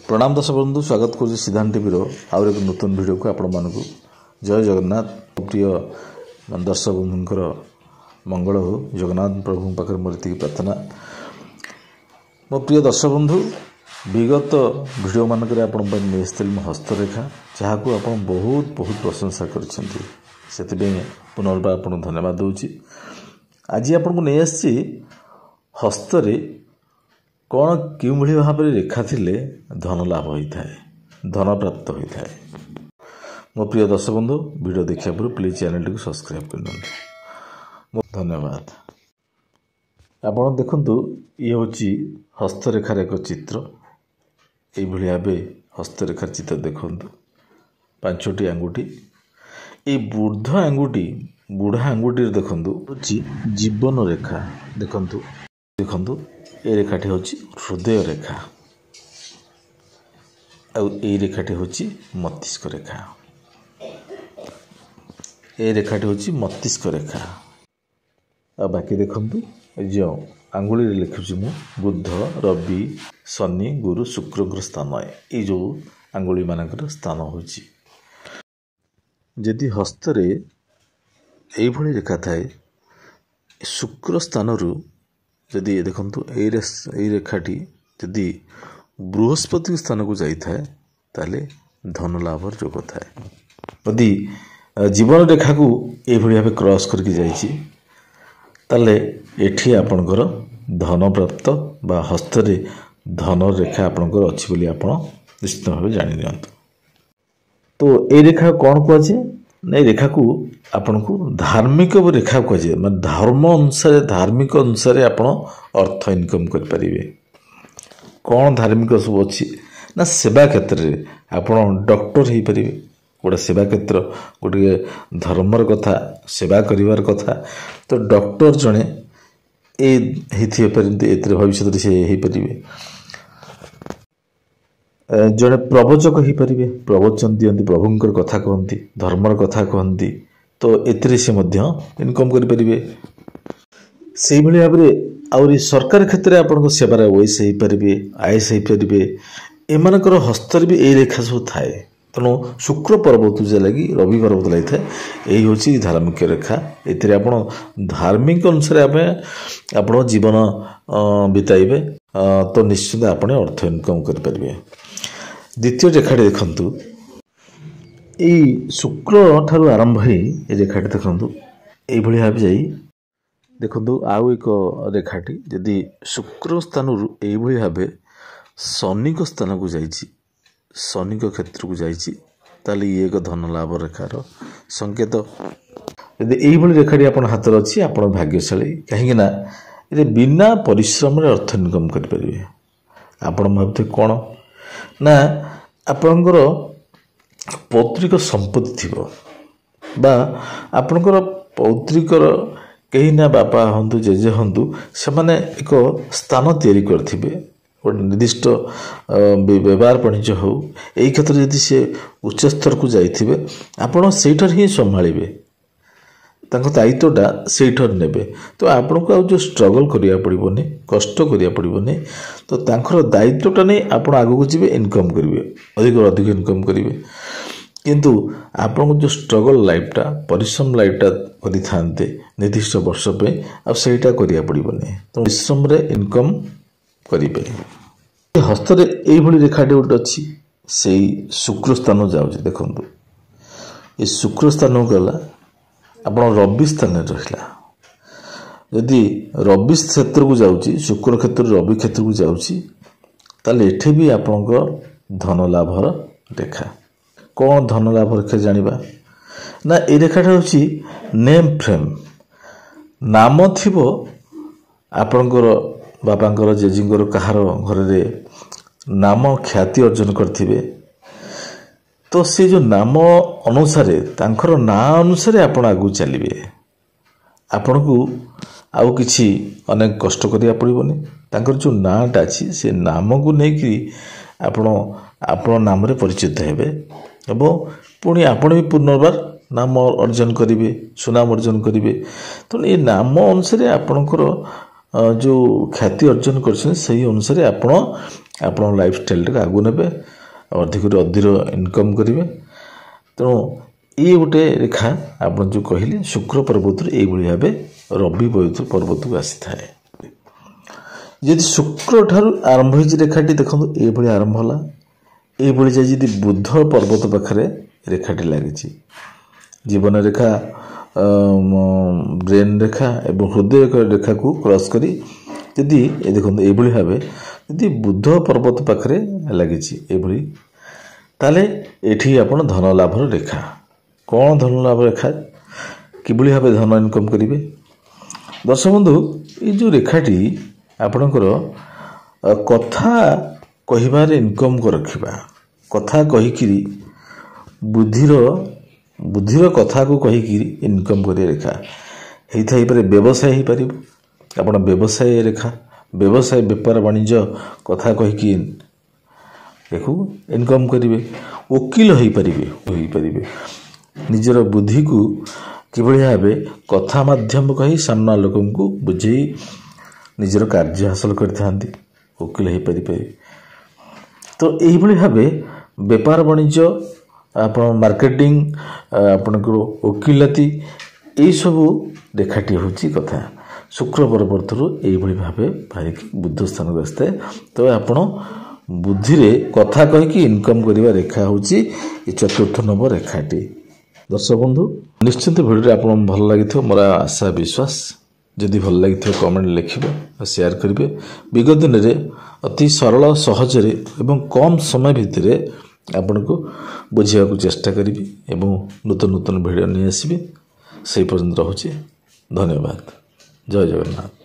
प्रणाम दर्शक बंधु स्वागत कर सिद्धांत टीवी आउ एक नूतन वीडियो को आपण मानक जय जगन्नाथ। प्रिय दर्शक बंधुंकर मंगल हो जगन्नाथ प्रभु पाखे मोर प्रार्थना। मो प्रिय दर्शक बंधु विगत वीडियो मानक नहीं हस्तरेखा जहाँ को आप बहुत बहुत प्रशंसा करते पुनर्बार आपको धन्यवाद दूची। आज आपको नहीं आसी हस्तरे कौन क्यों भाव में रेखा थिले धन लाभ होता है धन प्राप्त होता है। मो प्रिय दर्शक बंधु वीडियो देखा पूर्व प्लीज चैनल टी सब्सक्राइब कर धन्यवाद। आप देखु ये हूँ हस्तरेखार एक चित्र ये भाव हस्तरेखार चित्र देखु पांचटी आंगुठी ये बुढ़ा आंगुठी देखु जीवन रेखा देखु देखु ये रेखाटी हूँ हृदय रेखा आई रेखाटी हूँ मस्तिष्क रेखा ये रेखाटी हूँ मस्तिष्क रेखा आ बाकी देखु जो आंगुली लिखुची मु बुध रवि शनि गुरु शुक्र स्थान ये जो आंगुली मानकर स्थान हूँ जदि हस्तरे यही रेखा थाए शुक्र स्थान जदि देखु ये रेखाटी जदि बृहस्पति स्थान को जाए ताले धन लाभर जोग थाए। यदि जीवन रेखा को ये भाव क्रॉस करके जाइए एठी आपणकर धन प्राप्त बा हस्तरे धन रेखा आपणकर अच्छी बोली आप निश्चित भाव जानी नियंतु। तो ये रेखा कौन कहुए नहीं रेखा को आपन को धार्मिक रेखा कहुए मैं धर्म अनुसार धार्मिक अनुसार आप अर्थ इनकम करें। कौन धार्मिक सब अच्छी ना सेवा क्षेत्र में आप डॉक्टर हो पारे गोटे सेवा क्षेत्र गोटे धर्मर कथा सेवा करिवार कथा तो डॉक्टर जड़े ये भविष्य से हो पारे जड़े प्रवचक हो पारे प्रवचन दियंती प्रभुंकर कथा कहती धर्मर कथा कहती तो एतिरे से इनकम करें से भाव में आउरी सरकार क्षेत्र में आपन सेवार ओएस हो पारे आईएस हो पारे एमानकर हस्तर भी यही रेखा सब थाए तेणु शुक्र पर्वत जो लगी रवि पर्वत लगी था यही हूँ धार्मिक रेखा ये आप धार्मिक अनुसार आप जीवन बिताइबे तो निश्चित आपने अर्थ इनकम करें। द्वितीय रेखाटी देखु यही शुक्र ठारू आरंभ हो रेखाटी देखु ये भाव जा देखु आउ एक रेखाटी जदि शुक्र स्थान ये भाव शनि स्थान को शनि क्षेत्र को जाइए ये एक धन लाभ रेखार संकेत। यदि यही रेखाटी आप हाथ अच्छी आप भाग्यशाली कहीं ये बिना परिश्रम अर्थ इनकम करें। आप भावते कौन ना आपणकर पौत्रिक संपत्ति थी बा आपणकर पौत्रिकर कहीं ना बापा हूँ जेजे हूँ से मैंने एक स्थान तैयारी करथिबे गोटे निर्दिष्ट व्यवहार वाणिज्य हो यही क्षेत्र में जदि से उच्च स्तर को जाइथिबे आपण सेठर ही संभाळिबे दायित्वटा सेठर नेबे तो आपण को जो स्ट्रगल करिया पड़िबोनी कष्ट करिया पड़िबोनी तो तांकर दायित्वटा नहीं आप आगू जीवे इनकम करेंगे अधिक इनकम करेंगे किंतु आपन जो स्ट्रगल लाइफटा परिश्रम लाइफटा करि थांते निर्दिष्ट वर्ष पे अब सेटा करिया पड़िबोनी तो परिश्रम रे इनकम करिबे। हस्तरे एई भली रेखाटी गोटे अछि से शुक्र स्थान जाउछि देखंतु ये शुक्र स्थान गला आपण रवि स्थान रहिला यदि रवि क्षेत्र को जाउछि शुक्र क्षेत्र रवि क्षेत्र को जाउछि ताले एठे भी आपनकर धन लाभर रेखा। कौन धन लाभ रेखा जानिबा ना ए रेखाटा हूँ नेम फ्रेम नाम थिबो आपनकर बापांकर जेजिंकर कहार घर नाम ख्याति अर्जन करथिबे तो से जो नाम अनुसार तांकर ना अनुसार आपण आगु चलिबे आपण को आउ किछि अनेक कष्ट करिया पड़िबोनी तांकर जो नाटा अछि से नाम को नेकी आपण नाम रे परिचित हेबे एवं पुणी आपण भी पुनर्बार नाम अर्जन करेंगे सुनाम अर्जन करेंगे तो ये नाम अनुसार आपणकर जो ख्याति अर्जन कर अनुसार आपण ଆପଣ ଲାଇଫଷ୍ଟାଇଲଟାକୁ ଆଗକୁ ନେବେ ଅଧିକରୁ ଅଧିକ ଇନକମ୍ କରିବେ। ତେଣୁ ଇଏ ଗୋଟେ ରେଖା ଆପଣ ଯେଉଁ କହିଲେ ଶୁକ୍ର ପର୍ବତରୁ ଏଇଭଳି ଭାବେ ରବି ପର୍ବତକୁ ଆସିଥାଏ। ଯଦି ଶୁକ୍ର ଠାରୁ ଆରମ୍ଭ ହେଇଛି ରେଖାଟି ଦେଖନ୍ତୁ ଏଇଭଳି ଆରମ୍ଭ ହେଲା, ଏଇଭଳି ଯାଇ ଯଦି ବୁଧ ପର୍ବତ ପାଖରେ ରେଖାଟି ଲାଗିଛି, ଜୀବନ ରେଖା, ବ୍ରେନ୍ ରେଖା ଏବଂ ହୃଦୟ ରେଖାକୁ କ୍ରସ୍ କରି ଯଦି ଦେଖନ୍ତୁ ଏଇଭଳି ଭାବେ ଯଦି ବୁଧ ପର୍ବତ ପାଖରେ ଲାଗିଛି ଏଇଭଳି, ତାହେଲେ ଏଠି ଆପଣ ଧନ ଲାଭର ରେଖା। କ'ଣ ଧନ ଲାଭ ରେଖା, କିଭଳି ଭାବେ ଧନ ଇନକମ୍ କରିବେ? ଦର୍ଶକ ବନ୍ଧୁ, ଏଇ ଯେଉଁ ରେଖାଟି ଆପଣଙ୍କର କଥା କହିବାରେ ଇନକମ୍ ରଖିବା, କଥା କହିକିରି ବୁଦ୍ଧିର କଥାକୁ କହିକି ଇନକମ୍ କରିବା ରେଖା ହେଇଥାଇପାରେ। ବ୍ୟବସାୟ ହେଇପାରିବ, ଆପଣ ବ୍ୟବସାୟ ରେଖା, ବ୍ୟବସାୟ ବେପାର ବାଣିଜ୍ୟ କଥା କହିକି ଦେଖୁ ଇନକମ୍ କରିବେ। ଓକିଲ ହେଇପାରିବେ, ନିଜର ବୁଦ୍ଧିକୁ କିଭଳି ଭାବେ କଥା ମାଧ୍ୟମ କହି ସାମ୍ନା ଲୋକଙ୍କୁ ବୁଝେଇ ନିଜର କାର୍ଯ୍ୟ ହାସଲ କରିଥାନ୍ତି, ଓକିଲ ହେଇପାରିବେ। ତ ଏଇଭଳି ଭାବେ ବେପାର ବାଣିଜ୍ୟ, ଆପଣ ମାର୍କେଟିଂ, ଆପଣଙ୍କର ଓକିଲାତି, ଏଇସବୁ ରେଖାଟି ହେଉଛି କଥା। ଶୁକ୍ର ପର୍ବତରୁ ଏଇଭଳି ଭାବେ ବାହାରିକି ବୁଦ୍ଧ ସ୍ଥାନକୁ ଆସିଥାଏ। ତେବେ ଆପଣ ବୁଦ୍ଧିରେ କଥା କହିକି ଇନକମ୍ କରିବା ରେଖା ହେଉଛି ଏ 4ର୍ଥ ନମ୍ବର ରେଖାଟି। ଦର୍ଶକ ବନ୍ଧୁ, ନିଶ୍ଚିନ୍ତ ଭିଡ଼ିଓଟି ଆପଣଙ୍କୁ ଭଲ ଲାଗିଥିବ ମୋର ଆଶା ବିଶ୍ୱାସ। ଯଦି ଭଲ ଲାଗିଥିବ କମେଣ୍ଟ ଲେଖିବେ ଆଉ ସେୟାର କରିବେ। ବିଗତ ଦିନରେ ଅତି ସରଳ ସହଜରେ ଏବଂ କମ୍ ସମୟ ଭିତରେ ଆପଣଙ୍କୁ ବୁଝିବାକୁ ଚେଷ୍ଟା କରିବି ଏବଂ ନୂତନ ଭିଡ଼ିଓ ନେଇ ଆସିବି। ସେହି ପର୍ଯ୍ୟନ୍ତ ରହୁଛି, ଧନ୍ୟବାଦ, ଜୟ ଜଗନ୍ନାଥ।